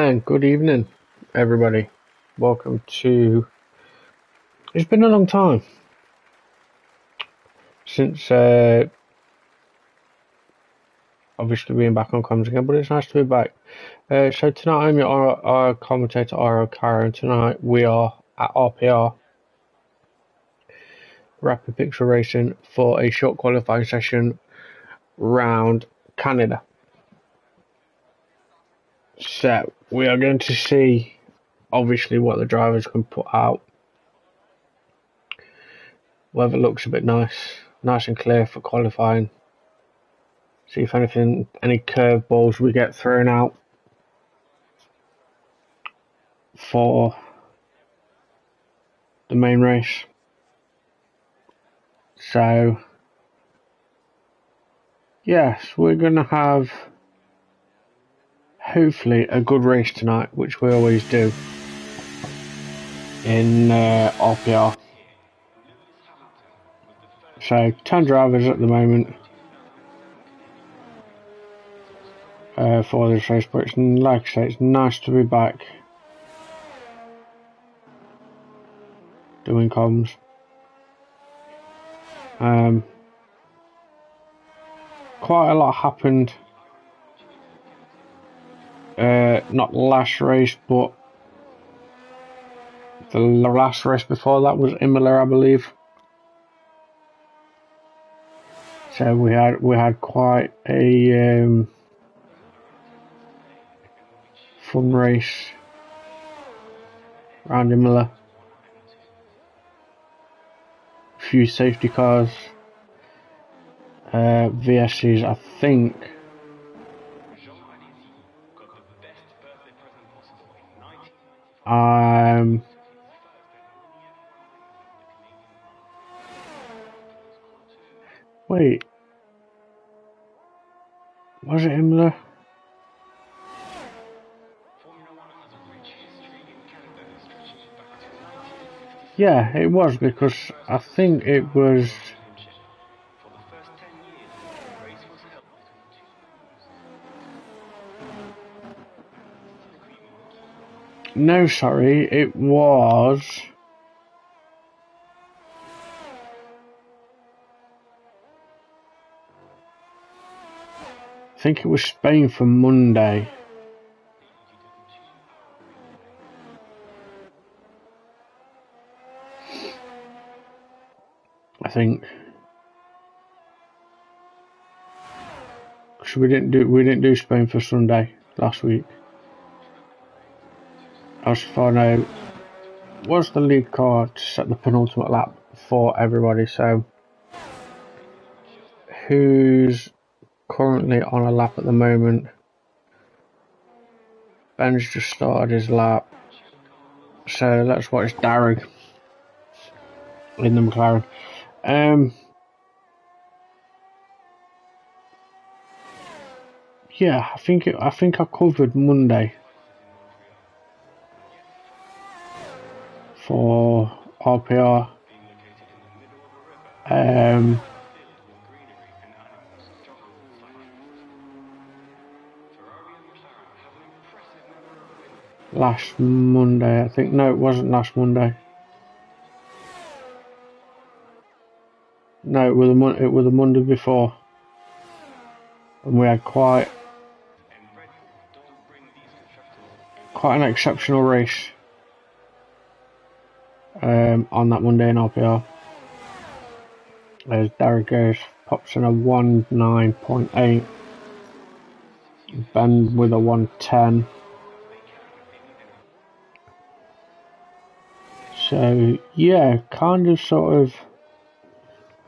And good evening, everybody. Welcome to. It's been a long time since obviously being back on comms again, but it's nice to be back. So tonight I'm our commentator, Iro Cara, and tonight we are at RPR, Rapid Pixel Racing, for a short qualifying session round Canada. So we are going to see, obviously, what the drivers can put out. Weather looks a bit nice and clear for qualifying. See if any curveballs we get thrown out for the main race. So, yes, we're going to have hopefully a good race tonight, which we always do in RPR. So 10 drivers at the moment for this race, but it's, like I say, it's nice to be back doing comms. Quite a lot happened, not last race, but the last race before that was Imola, I believe. So we had quite a fun race around Imola. A few safety cars, VSCs, I think. Wait, was it Imola? Yeah, it was, because I think it was. No, sorry, it was. I think it was Spain for Monday. I think. Because we didn't do Spain for Sunday last week. As far now, was the lead car to set the penultimate lap for everybody. So who's currently on a lap at the moment? Ben's just started his lap. So let's watch Darragh in the McLaren. Yeah, I think I covered Monday for RPR. Last Monday, I think. No, it wasn't last Monday. No, it was the Monday before, and we had quite an exceptional race on that Monday in RPR. As Darragh goes, pops in a 1.9.8, Ben with a 1.10. So yeah, kind of sort of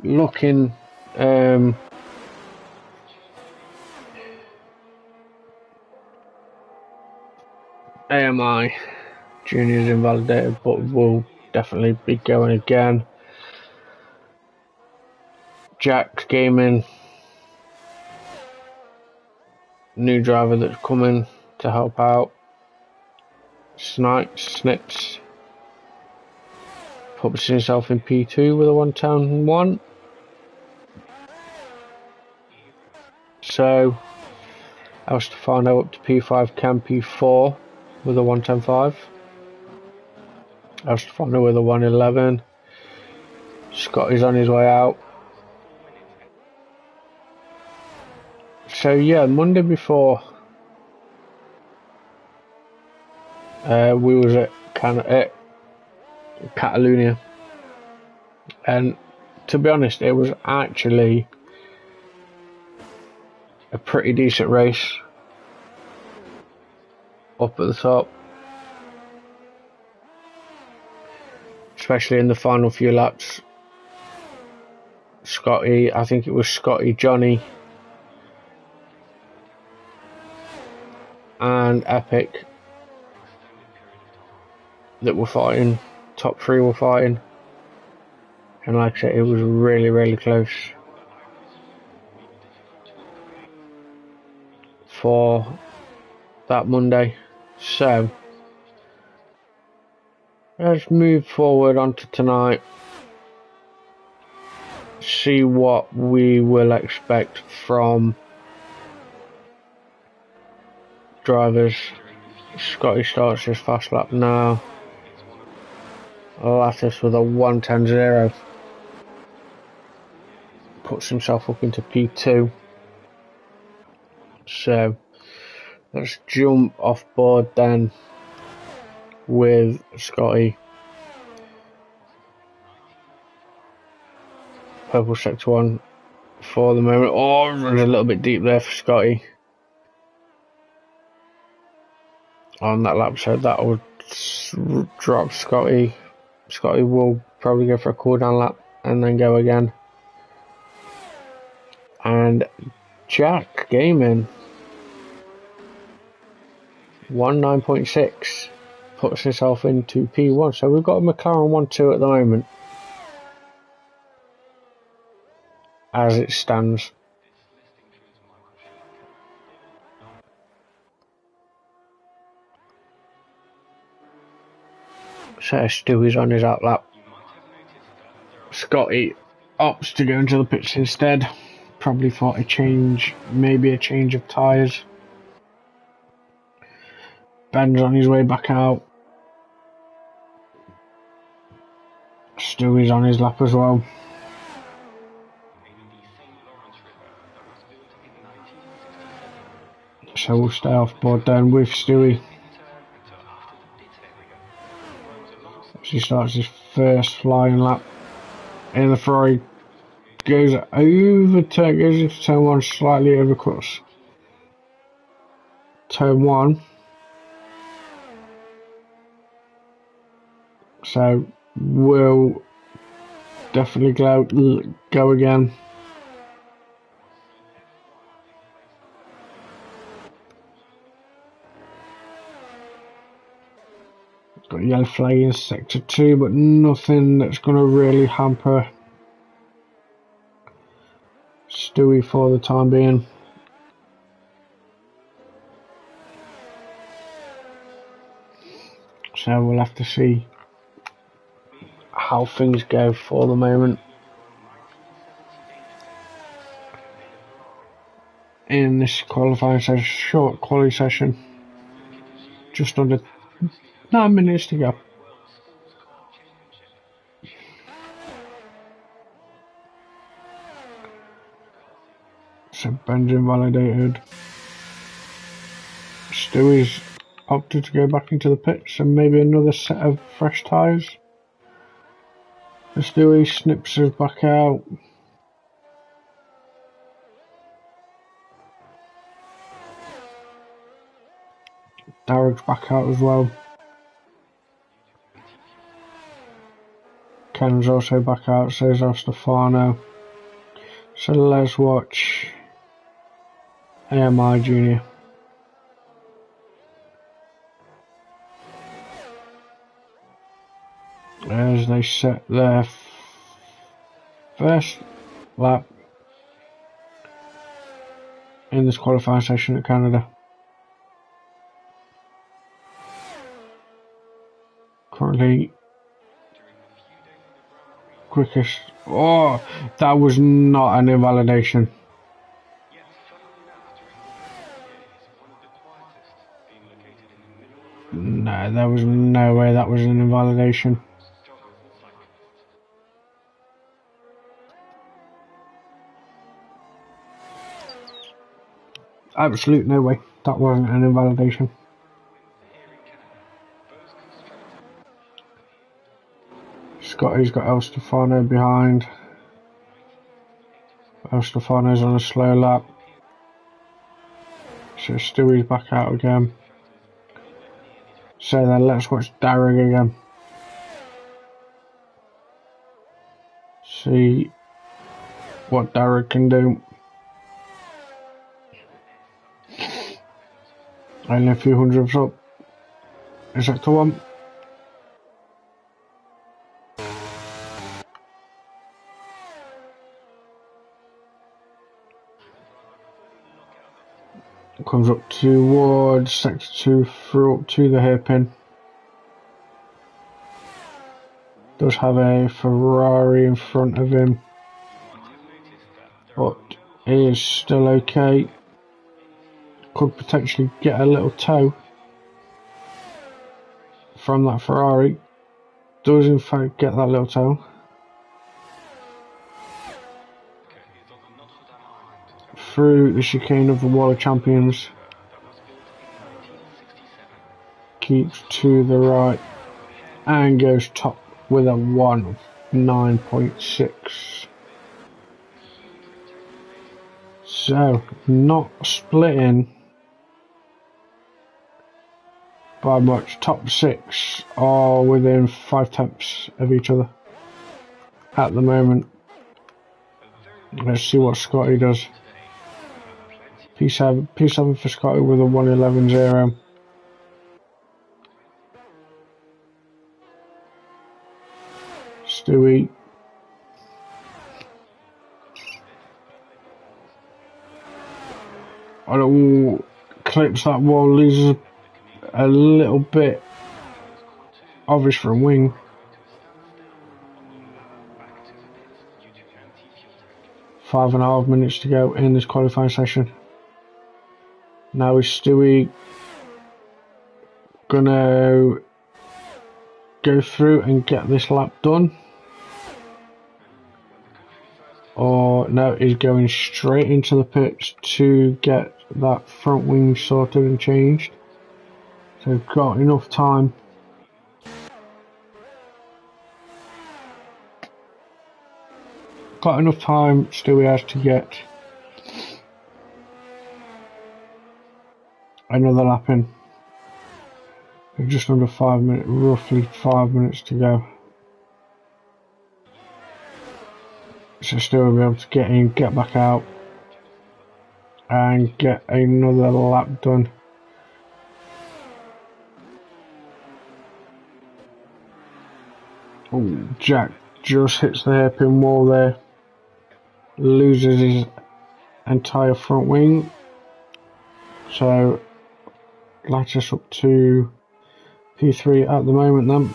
looking AMI Junior's invalidated, but will definitely be going again. Jack's Gaming, new driver that's coming to help out. Snips publishing himself in P2 with a 1.10.1. So El Stefano up to P5, Cam P4. with a 1:10.5. Stefano with a 1:11. Scotty's on his way out. So yeah, Monday before we was at Catalonia, and to be honest, it was actually a pretty decent race up at the top, especially in the final few laps. Scotty, I think it was Scotty, Johnny, and Epic that were fighting. Top three were fighting, and like I said, it was really, really close for that Monday. So let's move forward onto tonight, see what we will expect from drivers. Scotty starts his fast lap now. Lattis with a 1:10.0 puts himself up into P2. So let's jump off board then with Scotty. Purple sector 1 for the moment. Oh, running a little bit deep there for Scotty on that lap, so that would drop Scotty. Scotty will probably go for a cool down lap and then go again. And Jack Gaming 19.6 puts himself into P1. So we've got a McLaren 1-2 at the moment as it stands. So Stewie's on his out lap. Scotty opts to go into the pits instead. Probably thought a change, maybe a change of tyres. Ben's on his way back out. Stewie's on his lap as well. So we'll stay off board then with Stewie. He starts his first flying lap in the Ferrari, goes into turn 1, slightly overcuts turn 1. So we'll definitely go again. Got yellow flag in sector 2, but nothing that's going to really hamper Stewie for the time being. So we'll have to see how things go for the moment. In this qualifying session, short quality session, just under 9 minutes to go. So Ben's invalidated. Stewie's opted to go back into the pits and maybe another set of fresh tyres. Stewie snips us back out. Derek's back out as well. Ken's also back out, so is Stefano. So let's watch AMI Junior. As they set their first lap in this qualifying session at Canada. Currently quickest. Oh, that was not an invalidation. No, there was no way that was an invalidation. Absolute no way. That wasn't an invalidation. Scotty's got El Stefano behind. El Stefano's on a slow lap. So Stewie's back out again. So then let's watch Darragh again. See what Darragh can do. Only a few hundredths up. Is that the one? Comes up towards sector 2 through up to the hairpin. Does have a Ferrari in front of him, but he is still okay. Could potentially get a little tow from that Ferrari. Does in fact get that little tow. Through the chicane of the Wall of Champions. Keeps to the right and goes top with a 1.9.6. So not splitting by much. Top 6 are within 5/10 of each other at the moment. Let's see what Scotty does. P7 for Scotty with a 1.11.0. Stewie. Oh, clips that wall, loses a little bit of his front wing. Five and a half minutes to go in this qualifying session. Now is Stewie gonna go through and get this lap done? Or no, he's going straight into the pits to get that front wing sorted and changed. So got enough time. Got enough time Stewie has to get another lap in. Just under 5 minutes, roughly 5 minutes to go. So Stewie will be able to get in, get back out, and get another lap done. Oh, Jack just hits the hairpin wall there. Loses his entire front wing. So lights us up to P3 at the moment then.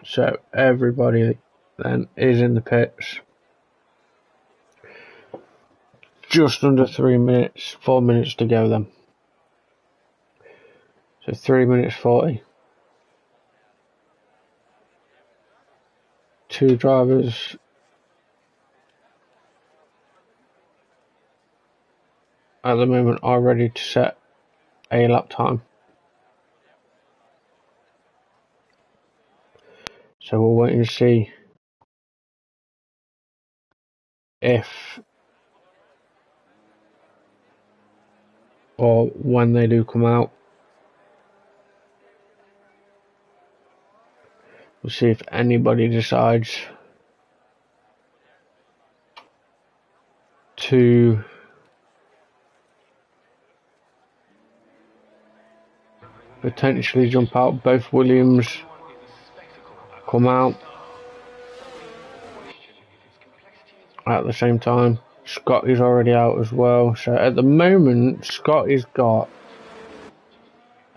So everybody then is in the pits. Just under 3 minutes, 4 minutes to go then. So 3 minutes 40. Two drivers at the moment are ready to set a lap time. So we'll wait and see if or when they do come out. We'll see if anybody decides to potentially jump out. Both Williams come out at the same time. Scotty's already out as well. So at the moment, Scotty's got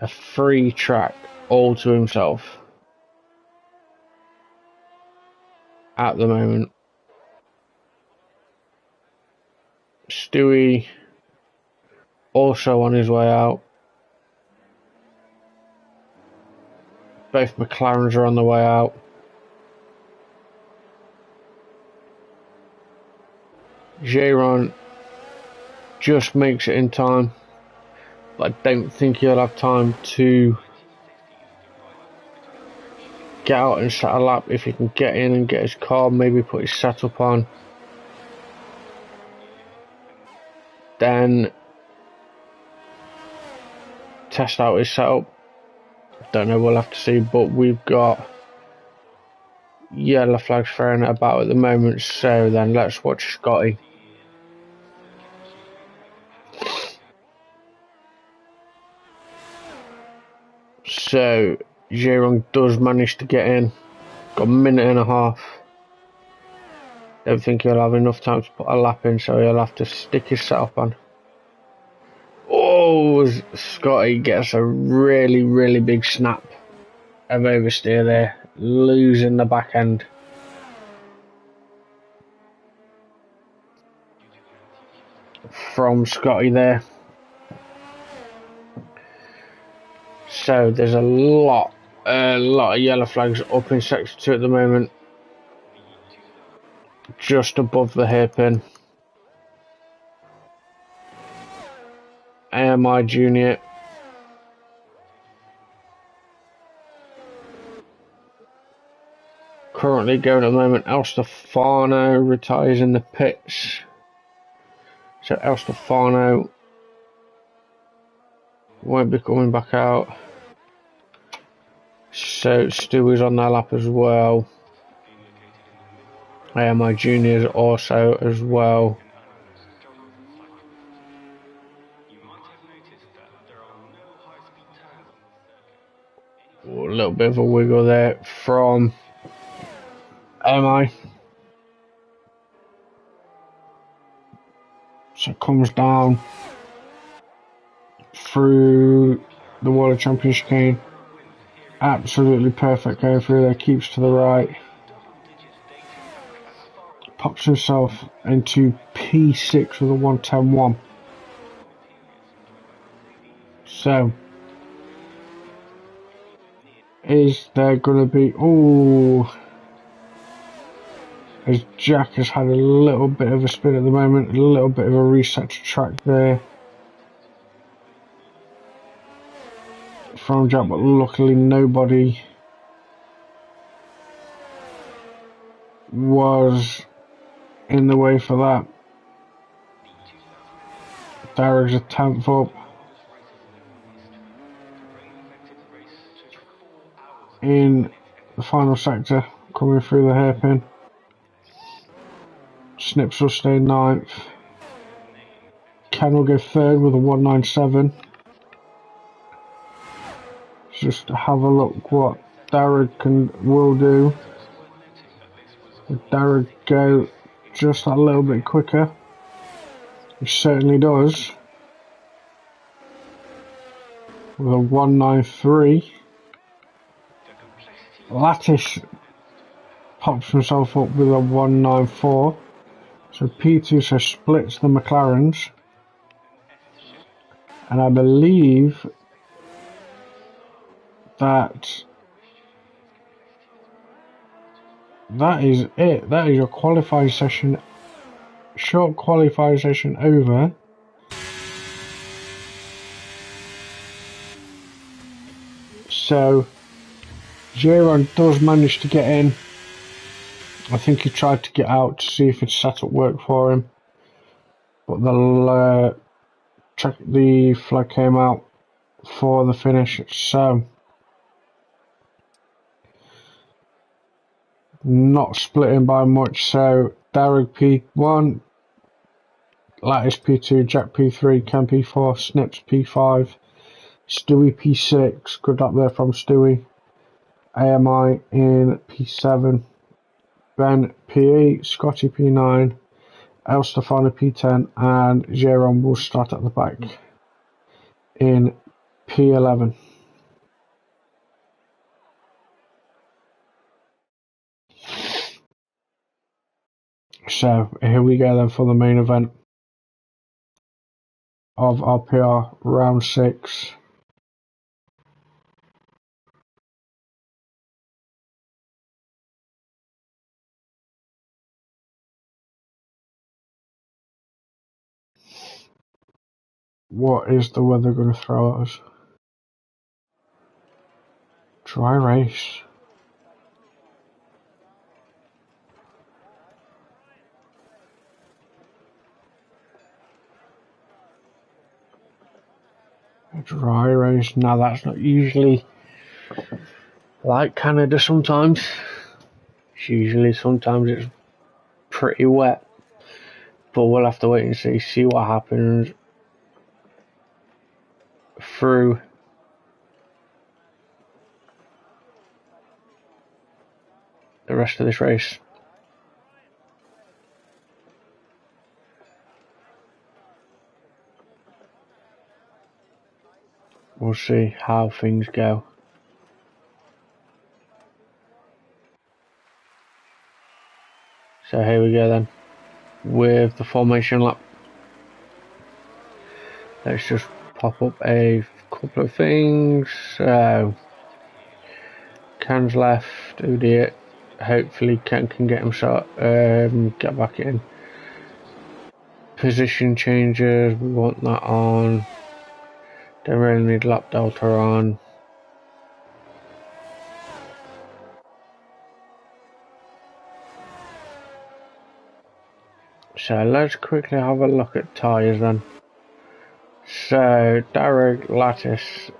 a free track all to himself. At the moment. Stewie also on his way out. Both McLarens are on the way out. Giron just makes it in time, but I don't think he'll have time to get out and set a lap. If he can get in and get his car, maybe put his setup on, then test out his setup. Don't know, we'll have to see, but we've got yellow flags flying about at the moment, so then let's watch Scotty. So Giron does manage to get in. Got a minute and a half. Don't think he'll have enough time to put a lap in, so he'll have to stick his setup on. Oh, Scotty gets a really big snap of oversteer there, losing the back end. From Scotty there. So there's a lot of yellow flags up in sector 2 at the moment, just above the hairpin. AMI Junior currently going at the moment. El Stefano retires in the pits, so El Stefano won't be coming back out. So Stewie's on that lap as well. AMI Juniors also as well. A little bit of a wiggle there from AMI. So it comes down through the World Champion chicane. Absolutely perfect going through there, keeps to the right. Pops himself into P6 with a 110.1. So, is there going to be... Oh, as Jack has had a little bit of a spin at the moment, a little bit of a reset to track there from Jack, but luckily nobody was in the way for that. Darrag's a 10th up in the final sector, coming through the hairpin. Snips will stay 9th. Ken will go 3rd with a 197. Just have a look what Darragh will do. Will Darragh go just a little bit quicker? He certainly does. With a 193. Lattice pops himself up with a 194. So P2 so splits the McLarens. And I believe that is it. That is your qualifying session. Short qualifying session over. So Giron does manage to get in. I think he tried to get out to see if his setup worked for him, but the flag came out for the finish. So not splitting by much. So Darragh P1, Lattice P2, Jack P3, Ken P4, Snips P5, Stewie P6, good up there from Stewie. AMI in P7. Ben P8, Scotty P9, El Stefano P10, and Jérôme will start at the back in P11. So here we go then for the main event of RPR round 6. What is the weather going to throw at us? Dry race. A dry race. Now that's not usually like Canada sometimes. Sometimes it's pretty wet. But we'll have to wait and see what happens through the rest of this race. We'll see how things go. So here we go then, with the formation lap. Let's just pop up a couple of things. So, Can's left, Udy, hopefully Can get him shot, get back in. Position changes, we want that on. Don't really need lap delta on. So let's quickly have a look at tyres then. So Darragh, Lattice,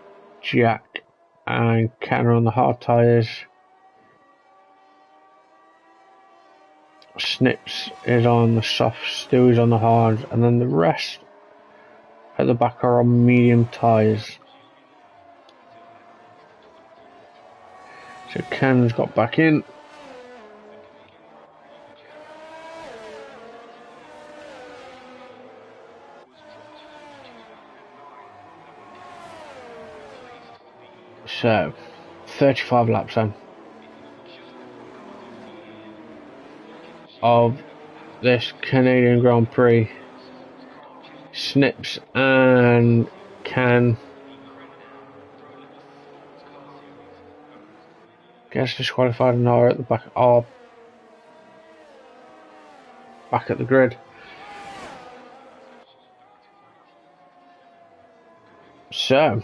Jack and Ken are on the hard tyres. Snips is on the soft, Stewie's on the hard, and then the rest at the back are on medium tyres. So Ken's got back in. So 35 laps then of this Canadian Grand Prix. Snips and Can gets disqualified and are at the back, are back at the grid. So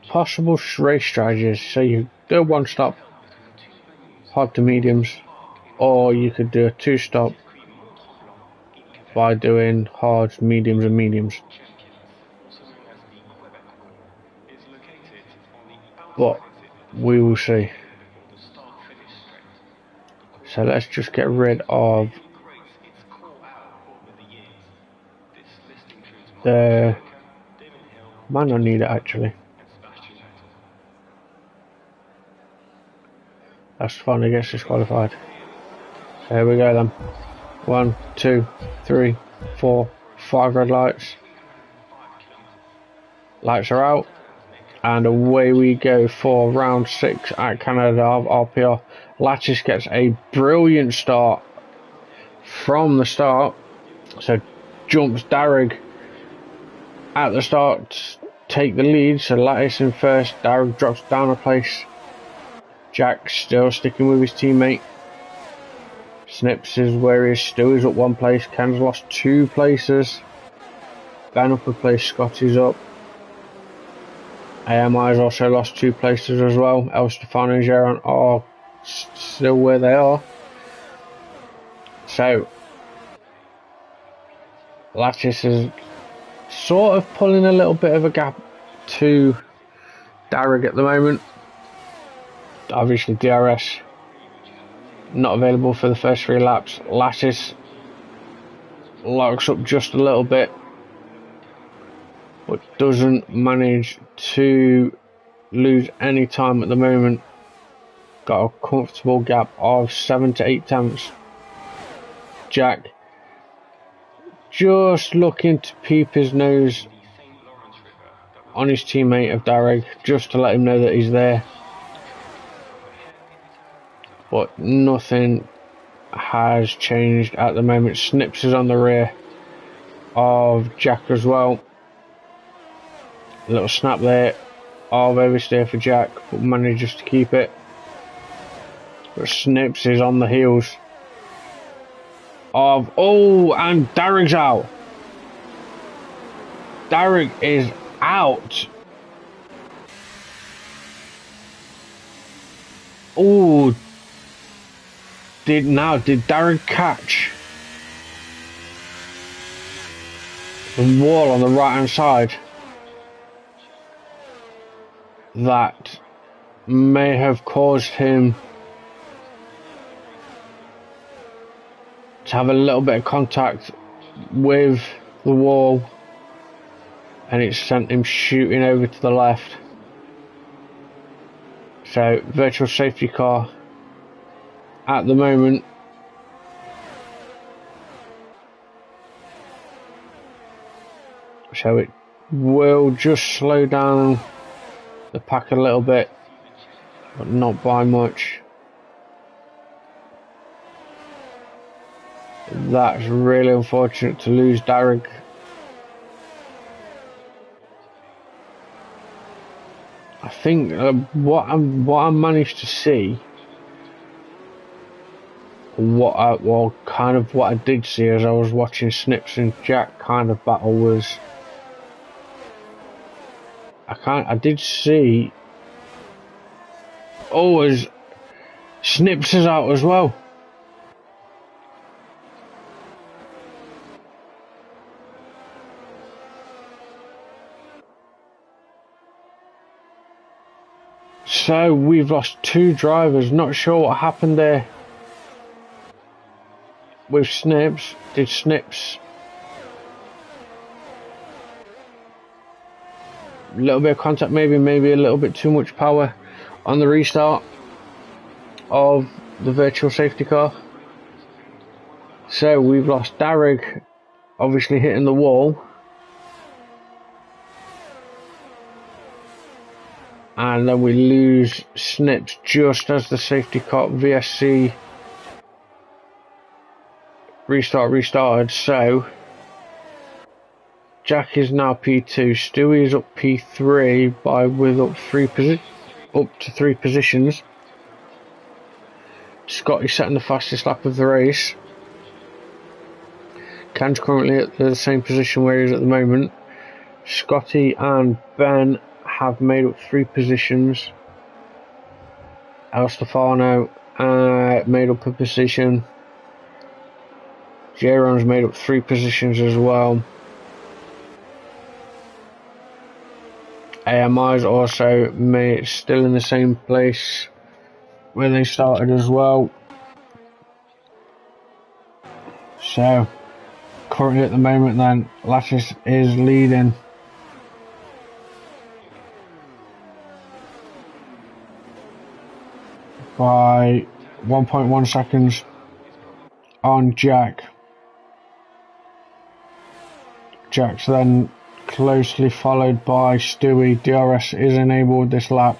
possible race strategies. So you do one stop hard to mediums, or you could do a 2-stop by doing hards, mediums and mediums. But we will see. So let's just get rid of the, might not need it actually. That's fine, it gets disqualified. So here we go then. 1, 2, 3, 4, 5 red lights. Lights are out. And away we go for round 6 at Canada of RPR. Lattice gets a brilliant start from the start. So jumps Darragh at the start to take the lead. So Lattice in first. Darragh drops down a place. Jack still sticking with his teammate. Snips is where he is. Stewie's up 1 place. Ken's lost 2 places. Ben up a place. Scotty's up. AMI has also lost 2 places as well. El Stefano and Jérôme are still where they are. So Lattice is sort of pulling a little bit of a gap to Darragh at the moment. Obviously DRS not available for the first 3 laps. Lattice locks up just a little bit. but doesn't manage to lose any time at the moment. Got a comfortable gap of 7 to 8 tenths. Jack just looking to peep his nose on his teammate of Darragh, just to let him know that he's there. But nothing has changed at the moment. Snips is on the rear of Jack as well. A little snap there of oversteer for Jack, but manages to keep it. But Snips is on the heels of, and Darragh's out. Darragh is out. Oh, did Darragh catch the wall on the right hand side? That may have caused him to have a little bit of contact with the wall, and it sent him shooting over to the left. So virtual safety car at the moment. So it will just slow down the pack a little bit, but not by much. That's really unfortunate to lose Darragh. I think what I managed to see, what I did see as I was watching Snips and Jack kind of battle was, I did see, as Snips is out as well. So we've lost 2 drivers. Not sure what happened there with Snips. Did Snips a little bit of contact, maybe a little bit too much power on the restart of the virtual safety car? So we've lost Darragh, obviously hitting the wall, and then we lose Snips just as the safety car VSC restarted. So Jack is now P2, Stewie is up P3 up to 3 positions. Scotty setting the fastest lap of the race. Can's currently at the same position where he is at the moment. Scotty and Ben have made up 3 positions. El Stefano made up a position. Jaron's made up 3 positions as well. AMI's also still in the same place where they started as well. So currently at the moment then, Lattice is leading by 1.1 seconds on Jack. Jack's then closely followed by Stewie. DRS is enabled this lap,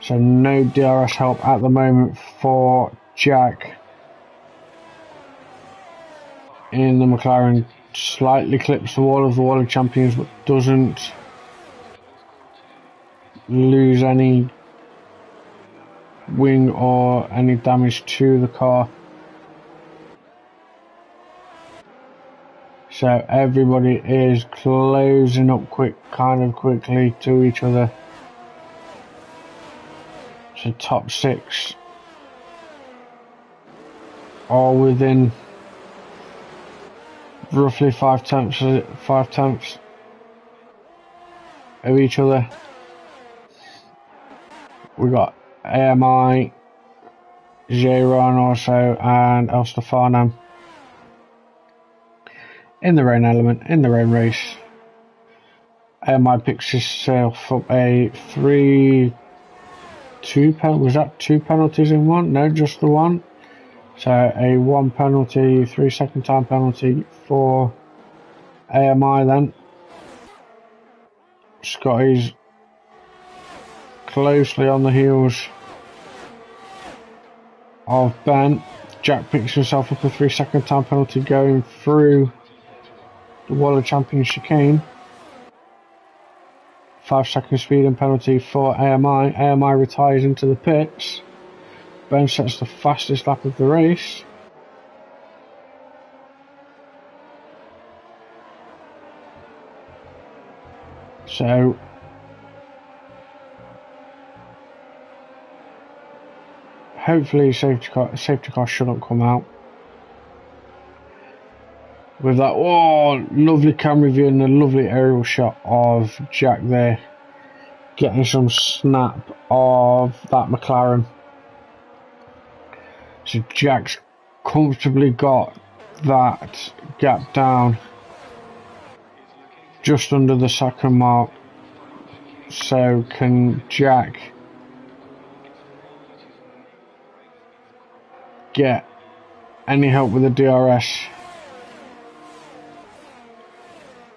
so no DRS help at the moment for Jack in the McLaren. Slightly clips the wall of champions, but doesn't lose any wing or any damage to the car. So everybody is closing up quickly to each other. So top 6 are within roughly 5 tenths of each other. We got AMI, Jaron also, and El Stefano in the rain element, in the rain race. AMI picks himself up a 3-2 penalty. Was that 2 penalties in one? No, just the one. So a 1 penalty, 3 second time penalty for AMI then. Scotty's closely on the heels of Ben. Jack picks himself up a 3 second time penalty going through the World Champion chicane. 5 second speeding penalty for AMI. AMI retires into the pits. Ben sets the fastest lap of the race. So hopefully safety car shouldn't come out. With that, oh, lovely camera view and a lovely aerial shot of Jack there, getting some snap of that McLaren. So Jack's comfortably got that gap down just under the second mark. So can Jack get any help with the DRS?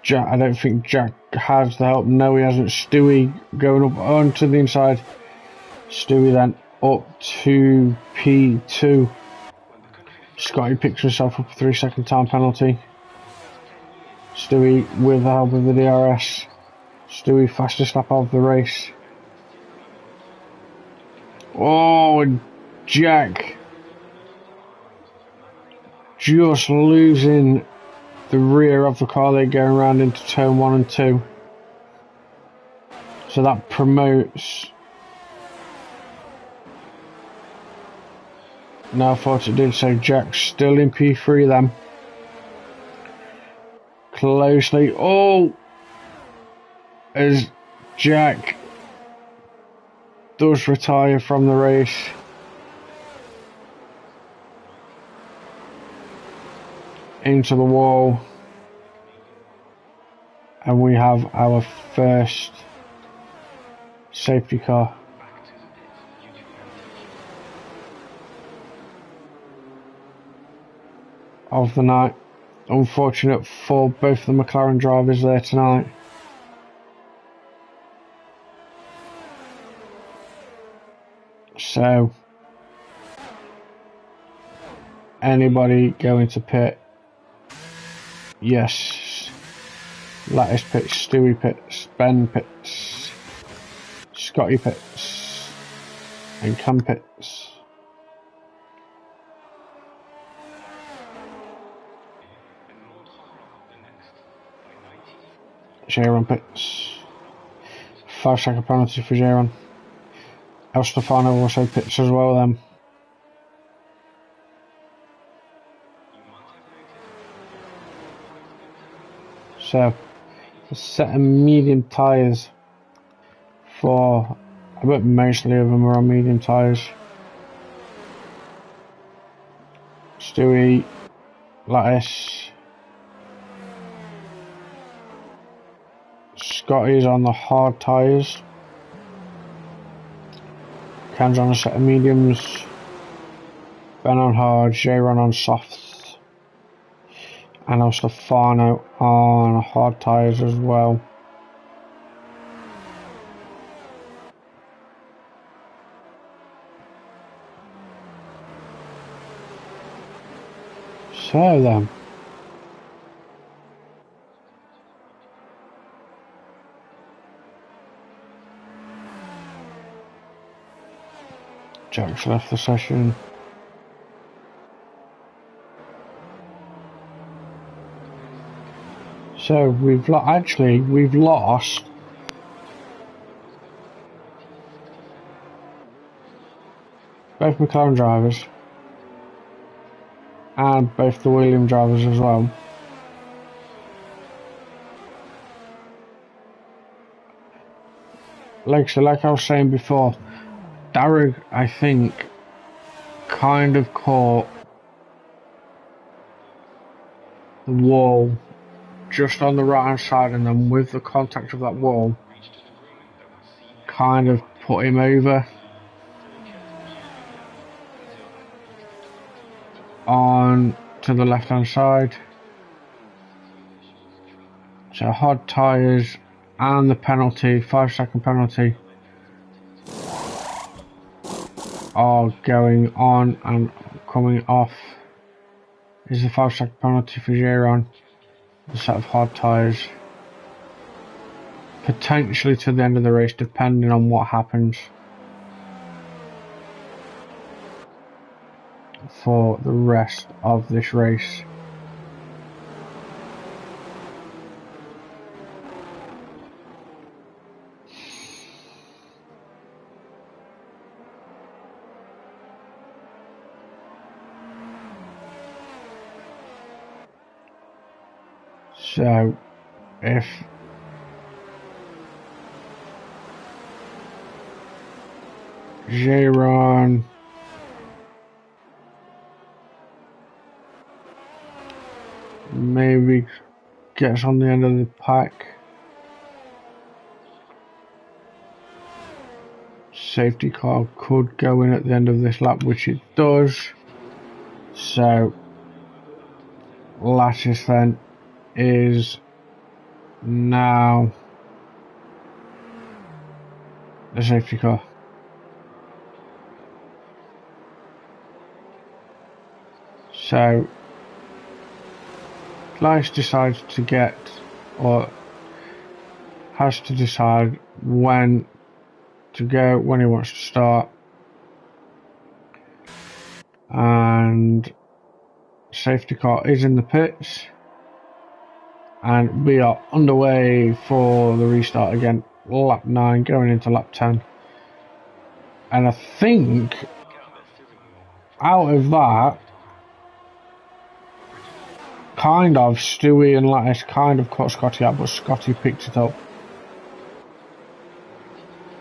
Jack, I don't think Jack has the help. No, he hasn't. Stewie going up onto the inside. Stewie then up to P2. Scotty picks himself up a 3 second time penalty. Stewie with the help of the DRS. Stewie fastest lap of the race. Oh, Jack just losing the rear of the car. They're going around into turn 1 and 2. So that promotes. No, I thought it did. So Jack's still in P3 then. Closely. Oh! As Jack does retire from the race. Into the wall. And we have our first safety car. Of the night. Unfortunate for both the McLaren drivers there tonight. So, anybody going to pit? Yes. Lattice pits, Stewie pits, Ben pits, Scotty pits, and Cam pits. Jaron pits. 5 second penalty for Jaron. El Stefano also pits as well then. So, a set of medium tyres for, I bet mostly of them are on medium tyres. Stewie, Lattice, Scotty's on the hard tyres. Cam's on a set of mediums. Ben on hard, Jaron on softs. And El Stefano on hard tyres as well. So then. Jack's left the session. So we've lost both McLaren drivers and both the Williams drivers as well. Like I was saying before, Darragh, I think, kind of caught the wall just on the right hand side, and then with the contact of that wall, kind of put him over on to the left hand side. So hard tyres and the penalty, 5-second penalty, are going on and coming off. Is the 5-second penalty for Giron, the set of hard tyres, potentially to the end of the race, depending on what happens for the rest of this race. So if Giron maybe gets on the end of the pack, safety car could go in at the end of this lap, which it does. So Lattice then is now the safety car. So Lattice decides to get, or has to decide when to go, when he wants to start, and safety car is in the pits, and we are underway for the restart again. Lap 9 going into lap 10, and I think out of that, kind of Stewie and Lattice kind of caught Scotty out, but Scotty picked it up.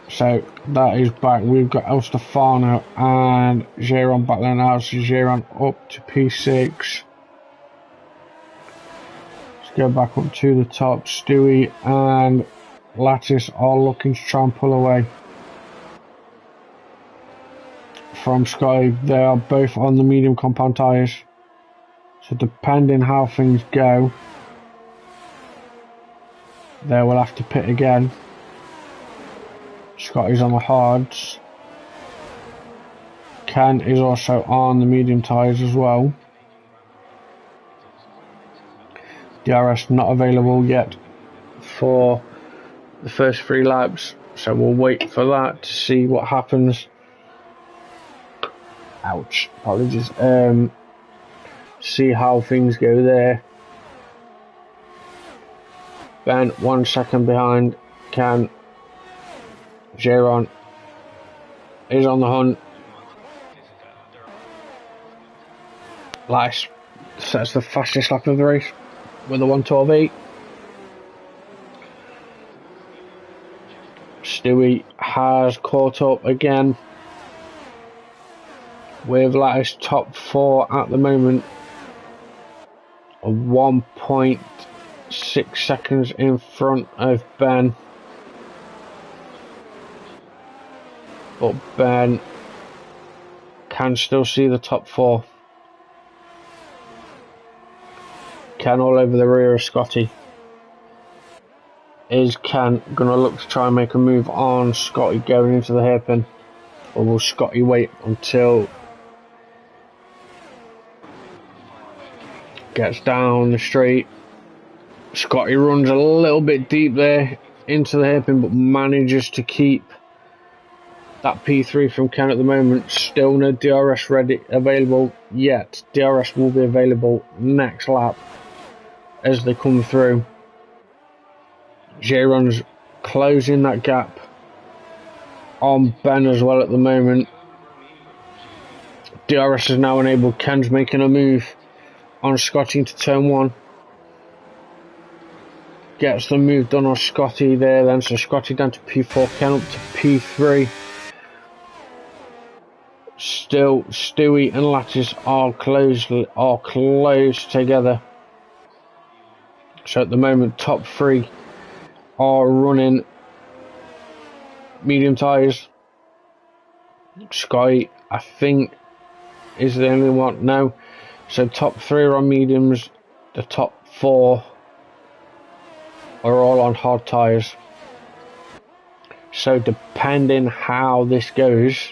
So that is back. We've got El Stefano and Giron back there now. So Giron up to P6. Let's go back up to the top. Stewie and Lattice are looking to try and pull away from Scotty. They are both on the medium compound tyres. So depending how things go, they will have to pit again. Scotty's on the hards. Ken is also on the medium tyres as well. DRS not available yet for the first 3 laps, so we'll wait for that to see what happens. Ouch, apologies. See how things go there. Ben 1 second behind Ken. Giron is on the hunt. Lattice sets the fastest lap of the race with a 1:12.8. Stewie has caught up again with Lattice top 4 at the moment, 1.6 seconds in front of Ben. But Ben can still see the top 4. Ken all over the rear of Scotty. Is Ken going to look to try and make a move on Scotty going into the hairpin? Or will Scotty wait until gets down the straight? Scotty runs a little bit deep there into the hairpin, but manages to keep that P3 from Ken at the moment. Still no DRS ready available yet. DRS will be available next lap as they come through. Giron's closing that gap on Ben as well at the moment. DRS is now enabled. Ken's making a move on Scotty into turn 1. Gets the move done on Scotty there then. So Scotty down to P4, Ken up to P3. Still, Stewie and Lattice are close together. So at the moment, top three are running medium tyres. Sky, I think, is the only one. No. So top three are on mediums. The top four are all on hard tyres. So depending how this goes,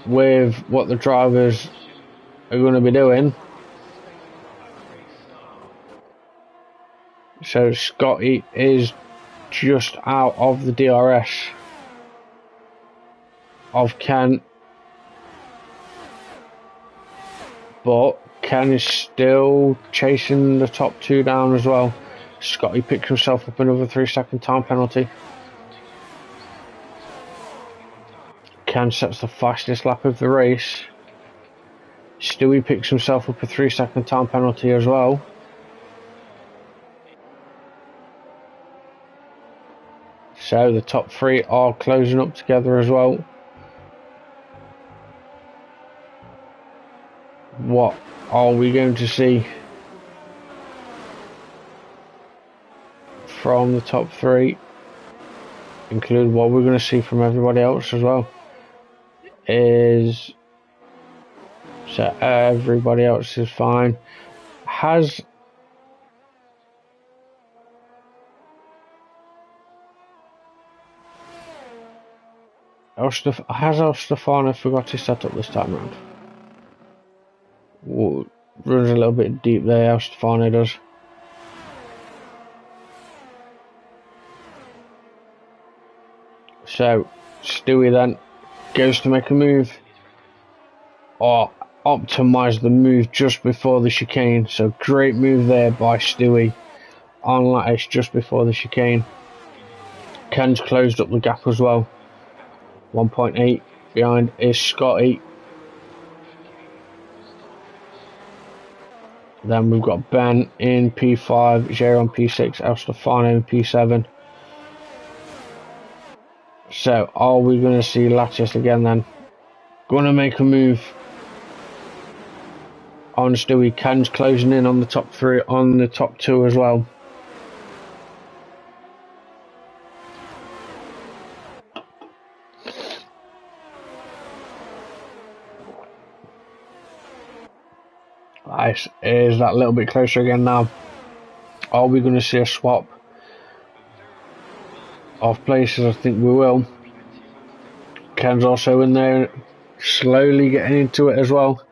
with what the drivers are going to be doing. So Scotty is just out of the DRS of Ken, but Ken is still chasing the top two down as well. Scotty picks himself up another 3-second time penalty. Ken sets the fastest lap of the race. Stewie picks himself up a 3-second time penalty as well. So the top three are closing up together as well. What are we going to see from the top three? Include what we're going to see from everybody else as well. So everybody else is fine. Has El Stefano forgot to set up this time round? Ooh, runs a little bit deep there, El Stefano does. So Stewie then goes to make a move, or optimise the move just before the chicane. So great move there by Stewie on Lattice just before the chicane. Ken's closed up the gap as well. 1.8 behind is Scotty. Then we've got Ben in P5, Jay on P6, El Stefano in P7. So are we going to see Lattice again then? Going to make a move on Stewie. Ken's closing in on the top three, on the top two as well. Nice. Is that a little bit closer again now? Are we going to see a swap of places? I think we will. Ken's also in there, slowly getting into it as well.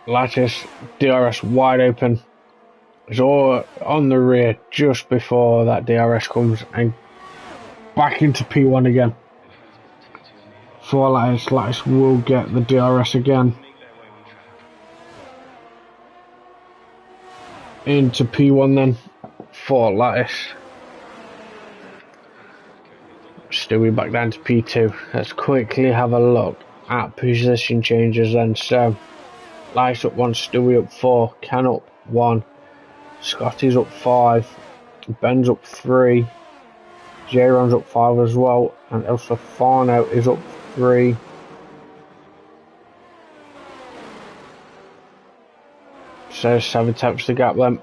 Lattice, DRS wide open. It's all on the rear just before that DRS comes, and back into P1 again. For Lattice, Lattice will get the DRS again. Into P1 then for Lattice. Stewie back down to P2. Let's quickly have a look at position changes then. So Lattice up 1, Stewie up 4, Ken up 1, Scotty's up 5, Ben's up 3, J-Ron's up 5 as well, and El Stefano is up 3. So 7 tenths to gap then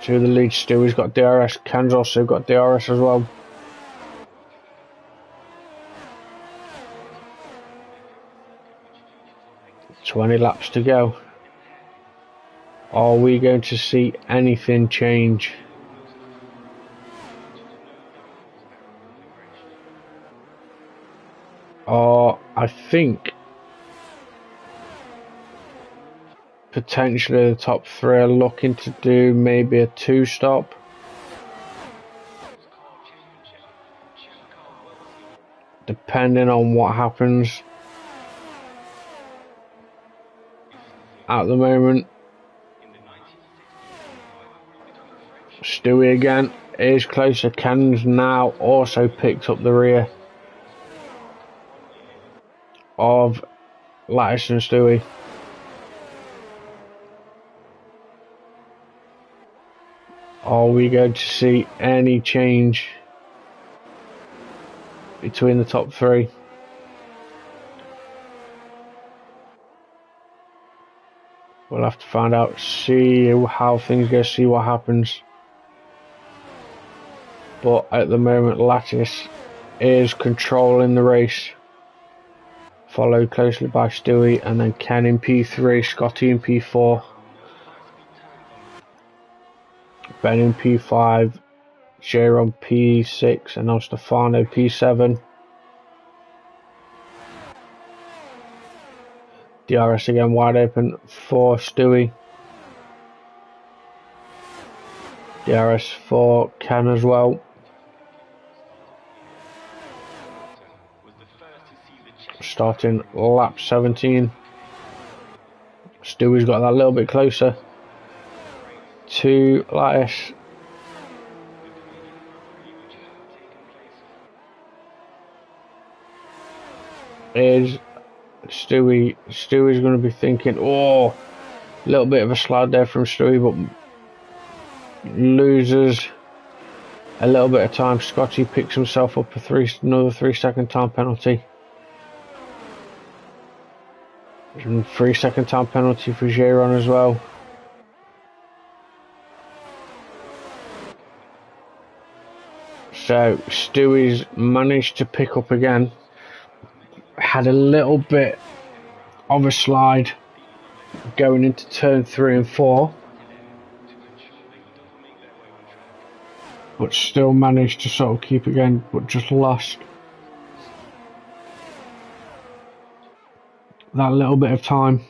to the lead. Stewie's got DRS, Ken's also got DRS as well. "20 laps to go. Are we going to see anything change?" I think potentially the top three are looking to do maybe a 2-stop. Depending on what happens. At the moment, Stewie again is closer. Ken's now also picked up the rear of Lattice and Stewie. Are we going to see any change between the top three? We'll have to find out, see how things go, see what happens. But at the moment, Lattice is controlling the race, followed closely by Stewie, and then Ken in P3, Scotty in P4, Ben in P5, J-Ron P6, and now Stefano P7. DRS again wide open for Stewie. DRS for Ken as well. Starting lap 17. Stewie's got that a little bit closer to Lattice. Is Stewie's going to be thinking, oh, a little bit of a slide there from Stewie, but loses a little bit of time. Scotty picks himself up another 3-second time penalty. And 3-second time penalty for J-Ron as well. So Stewie's managed to pick up again. Had a little bit of a slide going into turn 3 and 4, but still managed to sort of keep again, but just lost that little bit of time.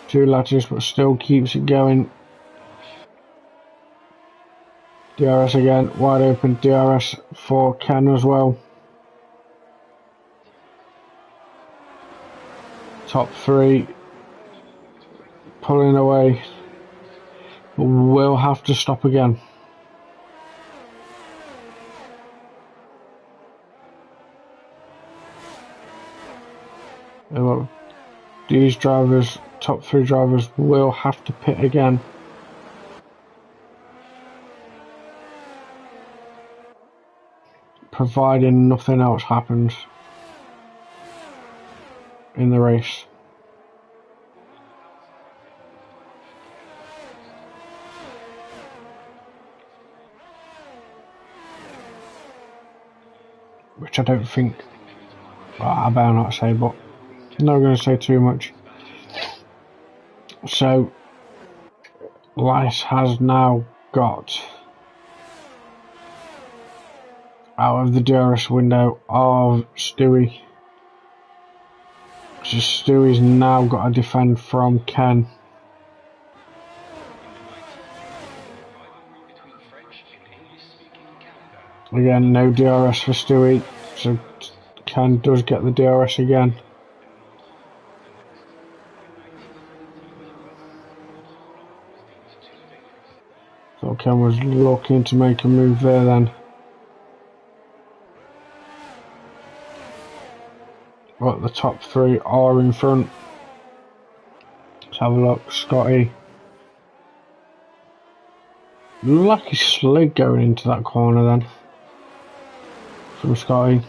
2 Lattice, but still keeps it going. DRS again, wide open DRS for Ken as well. Top 3 pulling away, but will have to stop again. These drivers, top 3 drivers, will have to pit again. Providing nothing else happens in the race. Which I don't think, well, I better not say, but I'm not going to say too much. So, Lattice has now got out of the DRS window of Stewie. So Stewie's now got to defend from Ken. Again, no DRS for Stewie, so Ken does get the DRS again. So Ken was looking to make a move there then. But the top 3 are in front. Let's have a look. Scotty. Lucky slid going into that corner then. From Scotty.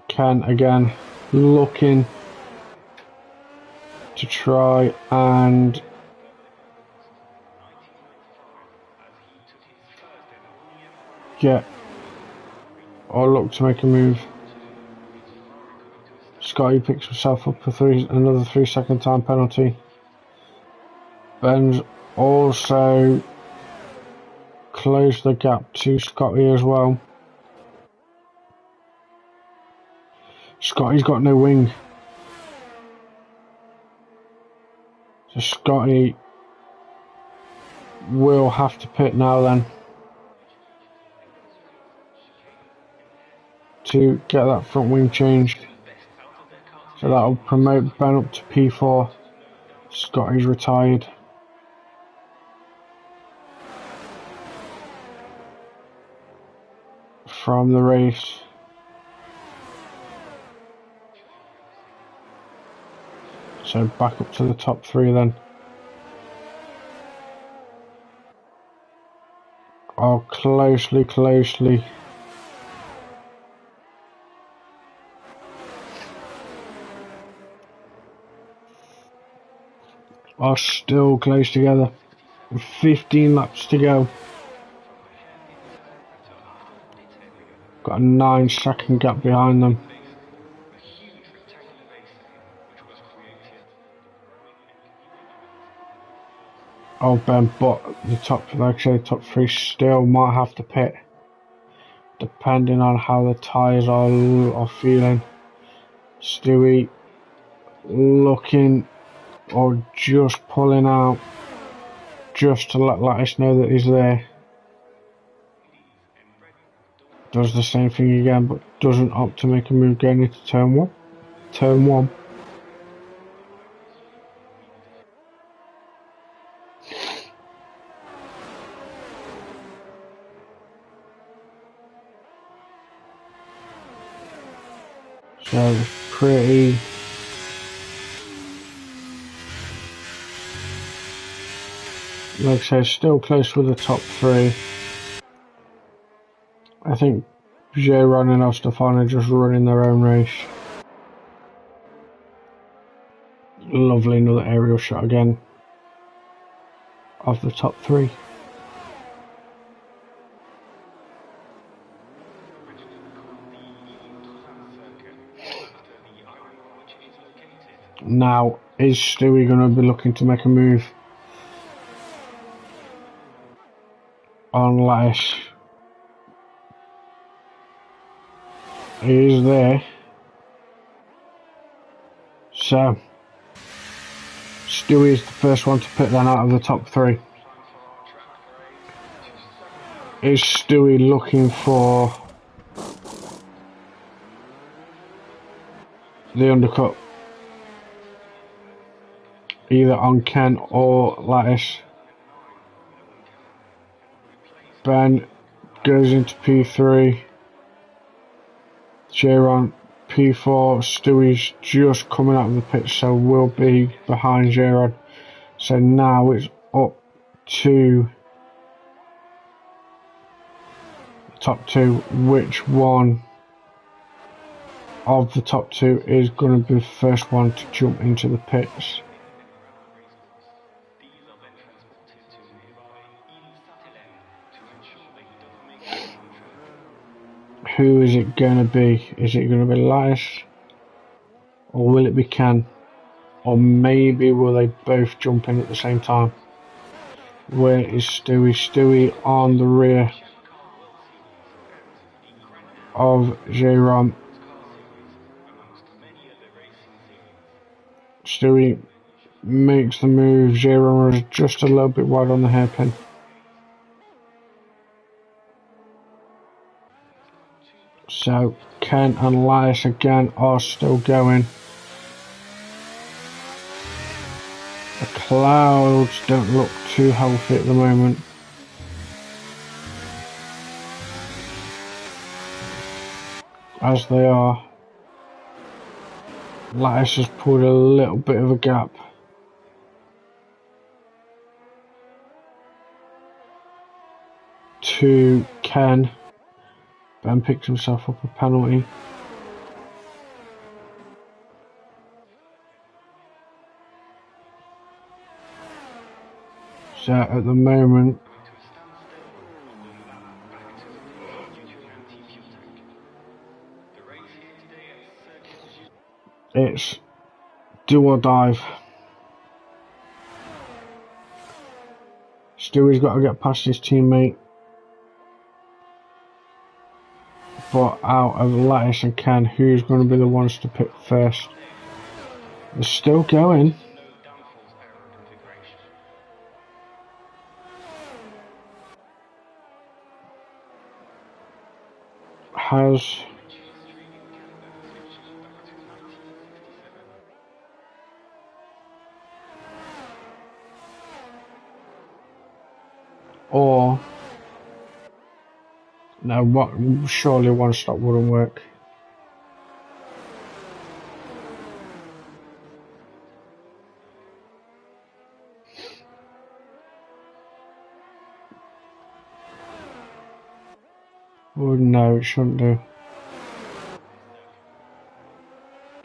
Ken again looking to try and get or look to make a move. Scotty picks himself up for another 3-second time penalty. Ben's also closed the gap to Scotty as well. Scotty's got no wing. So Scotty will have to pit now then, to get that front wing changed. So that'll promote Ben up to P4. Scotty's retired. From the race. So back up to the top 3 then. Oh, closely. are still close together. 15 laps to go. Got a 9-second gap behind them. Oh, Ben, but the top, like I say, the top 3 still might have to pit, depending on how the tyres are feeling. Stewie looking or just pulling out, just to let Lattice know that he's there. Does the same thing again, but doesn't opt to make a move going into turn one. So it's pretty like I said, still close with the top 3. I think J-Ron and Ostafon are just running their own race. Lovely, another aerial shot again of the top 3. Now, is Stewie going to be looking to make a move on Lattice? He is there. So, Stewie is the first one to pit then out of the top 3. Is Stewie looking for the undercut? Either on Ken or Lattice. Ben goes into P3. J-Ron P4. Stewie's just coming out of the pit, so will be behind J-Ron. So now it's up to the top 2. Which one of the top 2 is going to be the first one to jump into the pits? Who is it going to be? Is it going to be Lattice? Or will it be Ken? Or maybe will they both jump in at the same time? Where is Stewie? Stewie on the rear of J-Ron. Stewie makes the move. J-Ron was just a little bit wide on the hairpin. So Ken and Lattice again are still going. The clouds don't look too healthy at the moment. As they are. Lattice has pulled a little bit of a gap. To Ken. Ben picks himself up a penalty. So at the moment, it's do or dive. Stewie's got to get past his teammate. But out of Lattice and Ken, who's going to be the ones to pick first? They're still going. Has or no, what? Surely one stop wouldn't work. Oh no, it shouldn't do.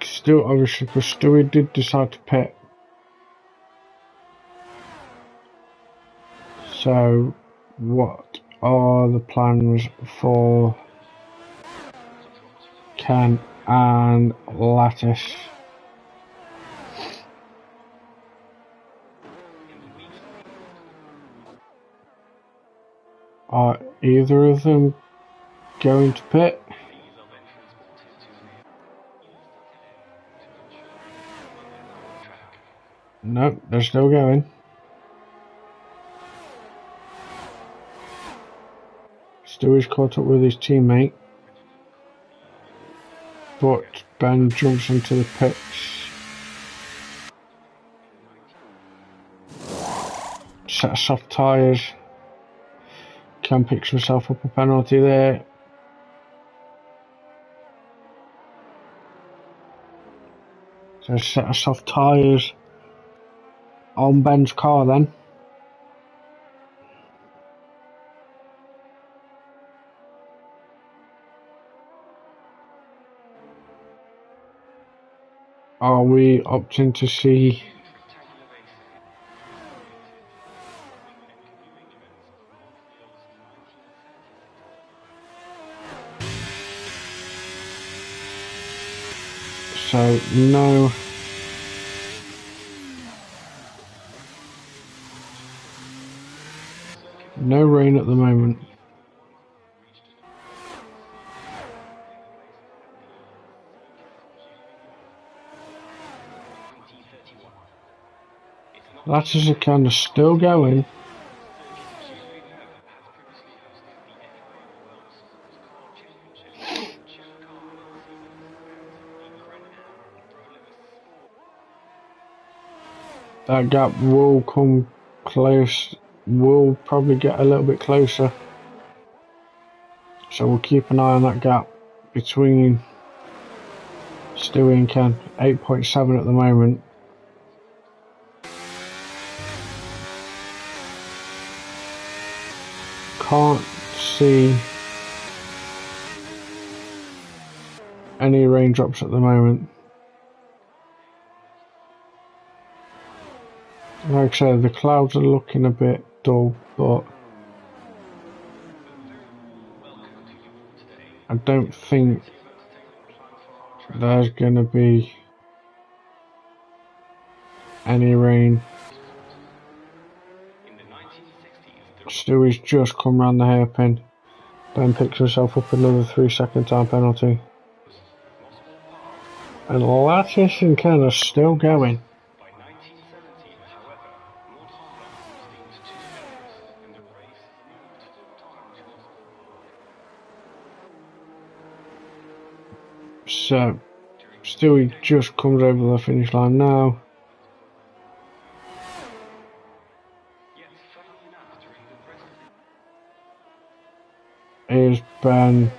Still, obviously, because Stewie did decide to pit. So, what are the plans for Ken and Lattice? Are either of them going to pit? No, they're still going. Stewie's caught up with his teammate, but Ben jumps into the pits. Set of soft tyres. Ken picks himself up a penalty there. So a set of soft tyres on Ben's car then. Are we opting to see so no rain at the moment. Lattice are kind of still going. That gap will come close, will probably get a little bit closer. So we'll keep an eye on that gap between Stewie and Ken. 8.7 at the moment. Can't see any raindrops at the moment. Like I said, the clouds are looking a bit dull, but I don't think there's going to be any rain. Stewie's just come round the hairpin, then picks himself up another 3-second time penalty. And Lattice and Ken are still going. So, Stewie just comes over the finish line now. Here's Ben.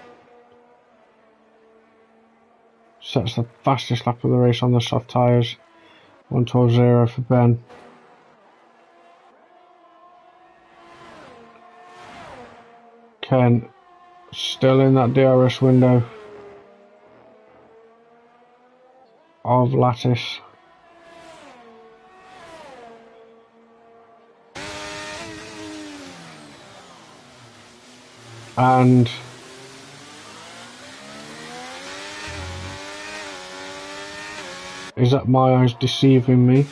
Sets the fastest lap of the race on the soft tyres. 1:12.0 for Ben. Ken still in that DRS window of Lattice. And is that my eyes deceiving me?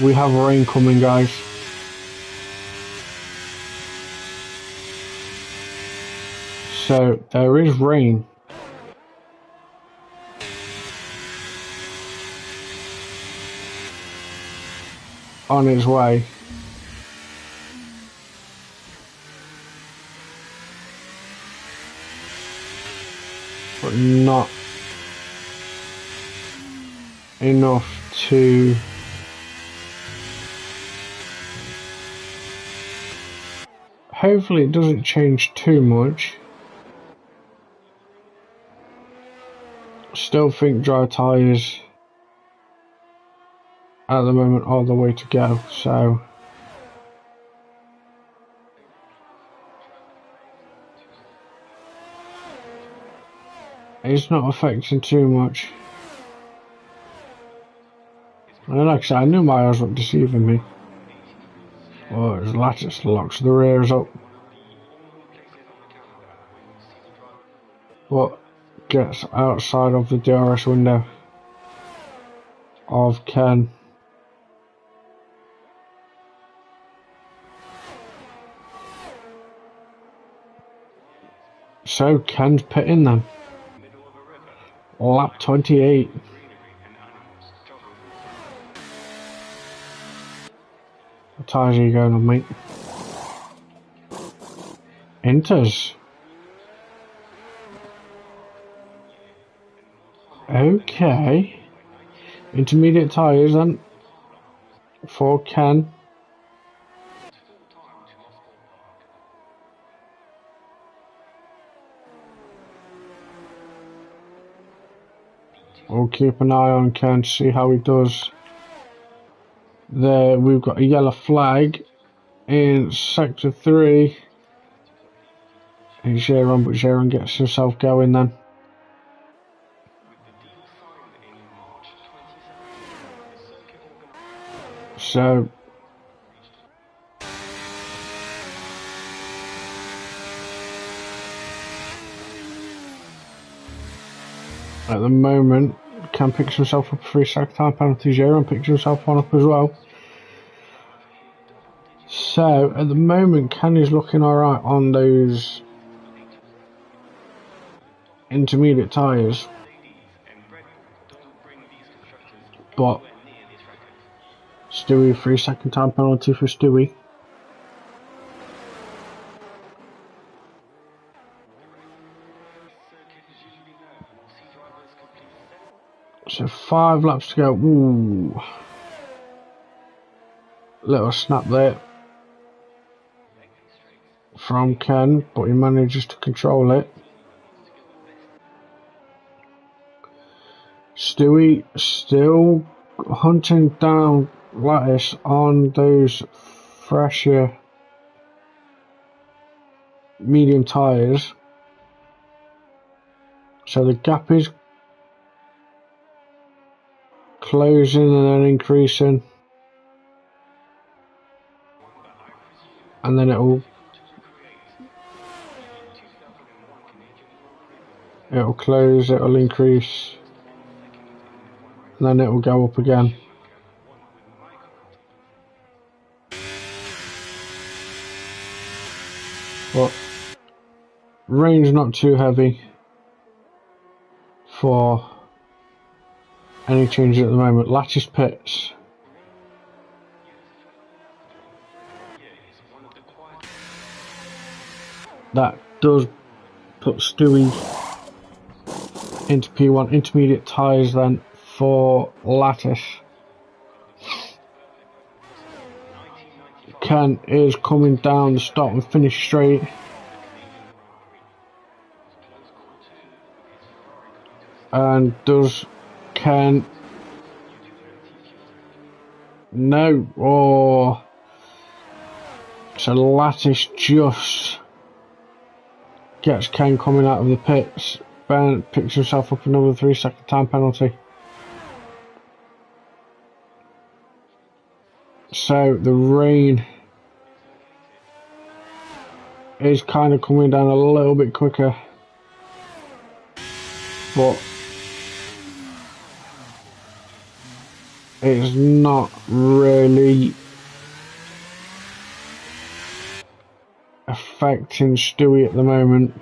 We have rain coming, guys. So there is rain. On its way. But not enough to hopefully it doesn't change too much. Still think dry tyres at the moment are the way to go, so it's not affecting too much. And like I said, I knew my eyes were deceiving me. Oh, his lattice locks the rears up. But gets outside of the DRS window of Ken. So Ken's pitting then. Lap 28. What tyres are you going on, mate? Inters. Okay. Intermediate tyres then for Ken. We'll keep an eye on Ken to see how he does. There we've got a yellow flag in sector 3. And Geron, but Geron gets himself going then. So at the moment, Ken picks himself up a 3-second time penalty. Geron picks himself one up as well. So at the moment, Ken is looking alright on those intermediate tyres. But Stewie, 3-second time penalty for Stewie. So 5 laps to go. Ooh. Little snap there from Ken, but he manages to control it. Stewie still hunting down Lattice on those fresher medium tyres. So the gap is closing and then increasing. And then it'll close, it'll increase, and then it'll go up again. But rain's not too heavy for any changes at the moment. Lattice pits. That does put Stewie into P1. Intermediate tyres then for Lattice. Ken is coming down the start and finish straight. And does Ken... No. Oh. So Lattice just gets Ken coming out of the pits. Ben picks himself up another 3-second time penalty. So the rain is kind of coming down a little bit quicker, but it's not really affecting Stewie at the moment.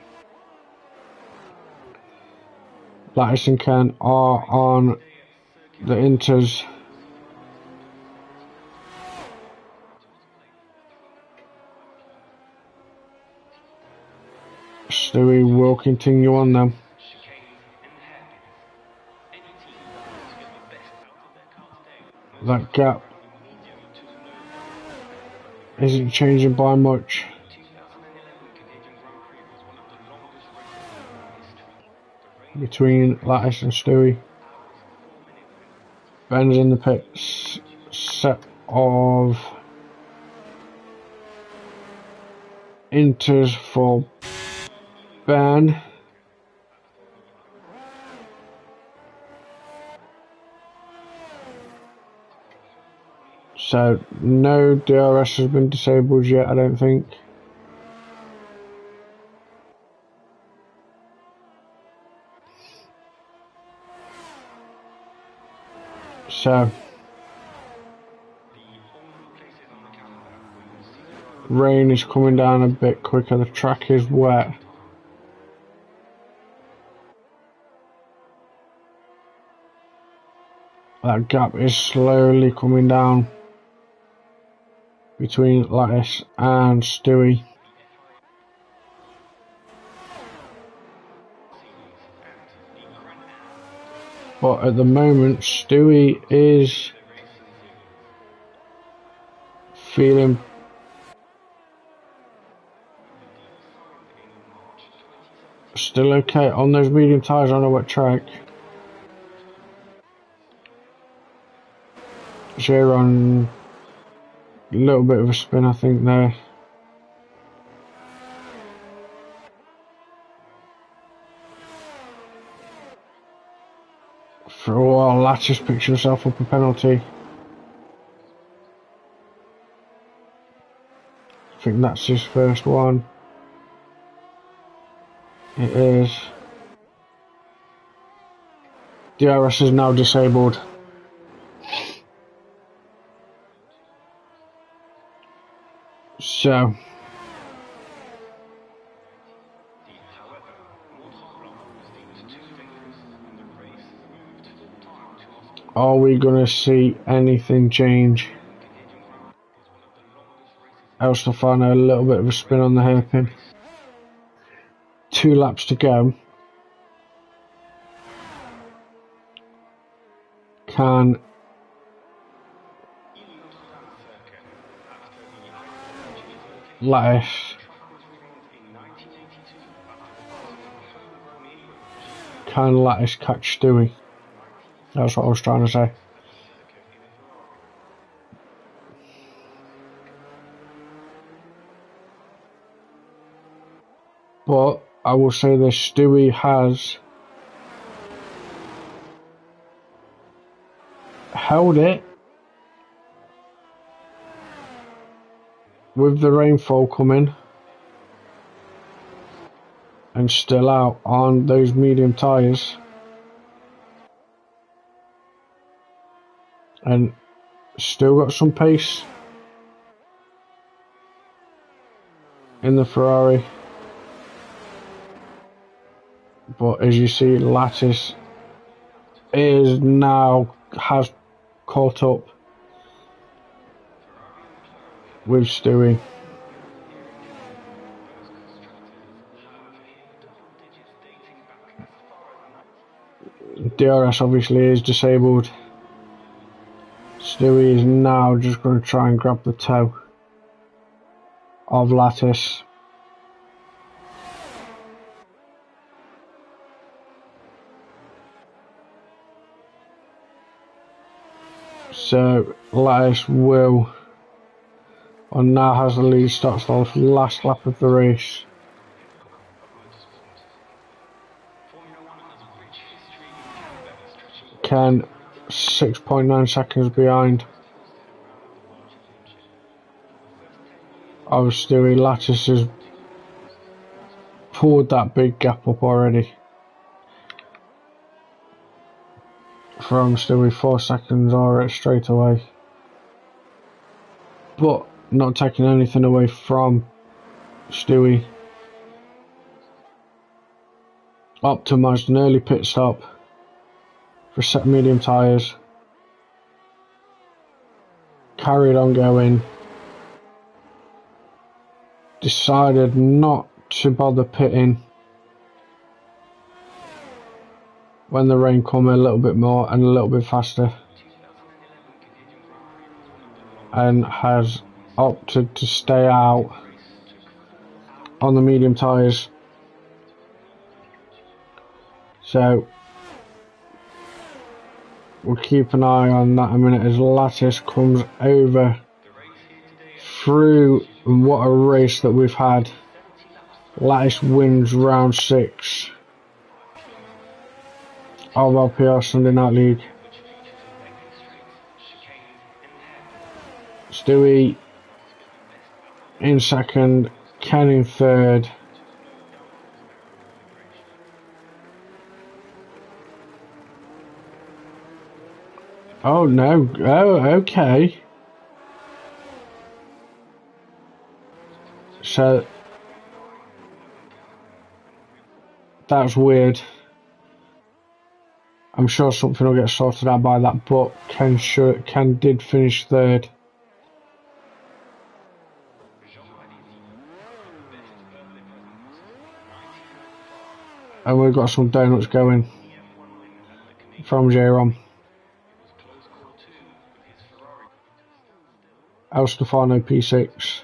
Lattice and Ken are on the inters. Stewie will continue on them. That gap isn't changing by much. Between Lattice and Stewie. Ben's in the pits. Set of inters for Ben. So no DRS has been disabled yet, I don't think. So rain is coming down a bit quicker, the track is wet. That gap is slowly coming down between Lattice and Stewie. But at the moment, Stewie is feeling still okay on those medium tyres on a wet track. Zero on a little bit of a spin, I think, there. For a while, Lattice picks himself up a penalty. I think that's his first one. It is. DRS is now disabled. So are we gonna see anything change? El Stefano, a little bit of a spin on the hairpin. 2 laps to go. Can Lattice catch Stewie? That's what I was trying to say. But I will say this, Stewie has held it with the rainfall coming and still out on those medium tyres, and still got some pace in the Ferrari. But as you see, Lattice has caught up with Stewie. DRS obviously is disabled. Stewie is now just going to try and grab the toe of Lattice. So Lattice will, or now has the lead, starts the last lap of the race. Ken 6.9 seconds behind. Oh, Stewie, Lattice has pulled that big gap up already. From Stewie, 4 seconds already straight away. But not taking anything away from Stewie. Optimised an early pit stop for set medium tyres. Carried on going. Decided not to bother pitting when the rain come a little bit more and a little bit faster, and has opted to stay out on the medium tyres. So we'll keep an eye on that a minute as Lattice comes over through. And what a race that we've had. Lattice wins round 6 of LPR Sunday Night League. Stewie in second, Ken in third. Oh no, oh okay. So that's weird. I'm sure something will get sorted out by that, but Ken did finish third. And we've got some donuts going from J-Rom. El Stefano P6.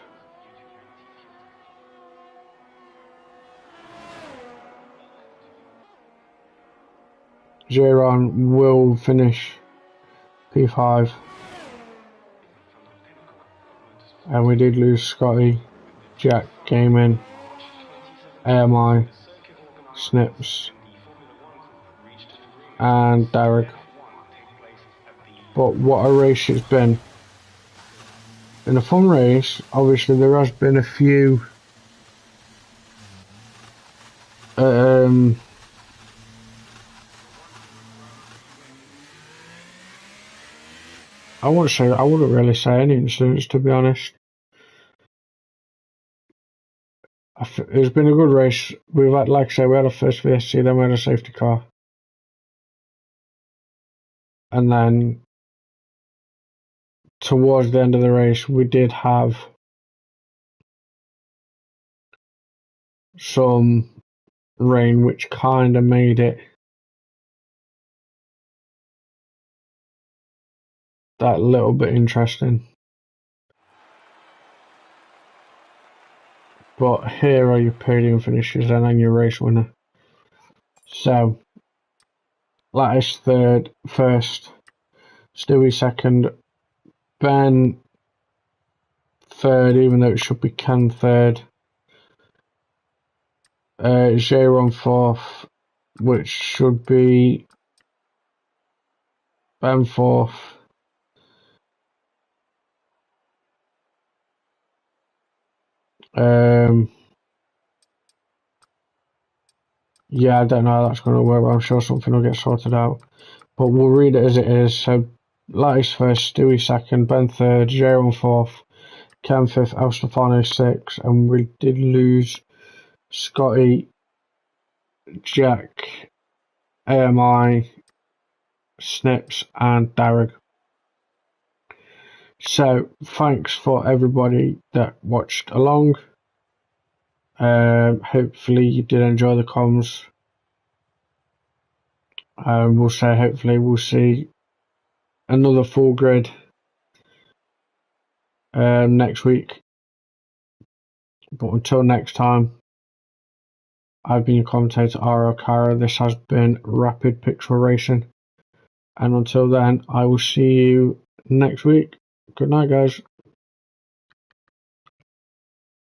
J-Ron will finish P5. And we did lose Scotty, Jack Gaming, AMI, Snips, and Derek. But what a race it's been. In a fun race, obviously there has been a few I wouldn't really say any incidents, to be honest. It's been a good race. We've had, like I say, we had a first VSC, then we had a safety car. And then towards the end of the race, we did have some rain, which kind of made it that little bit interesting. But here are your podium finishes and then your race winner. So, Lattice first, Stewie second, Ben third, even though it should be Ken third. J-Ron fourth, which should be Ben fourth. Yeah, I don't know how that's going to work, but I'm sure something will get sorted out. But we'll read it as it is. So, Lattice first, Stewie second, Ben third, J-Ron fourth, Ken fifth, El Stefano sixth, and we did lose Scotty, Jack, AMI, Snips, and Darren. So, thanks for everybody that watched along. Hopefully you did enjoy the comms. Hopefully we'll see another full grid next week. But until next time, I've been your commentator, Ara Kara. This has been Rapid Pixel Racing. And until then, I will see you next week. Good night, guys.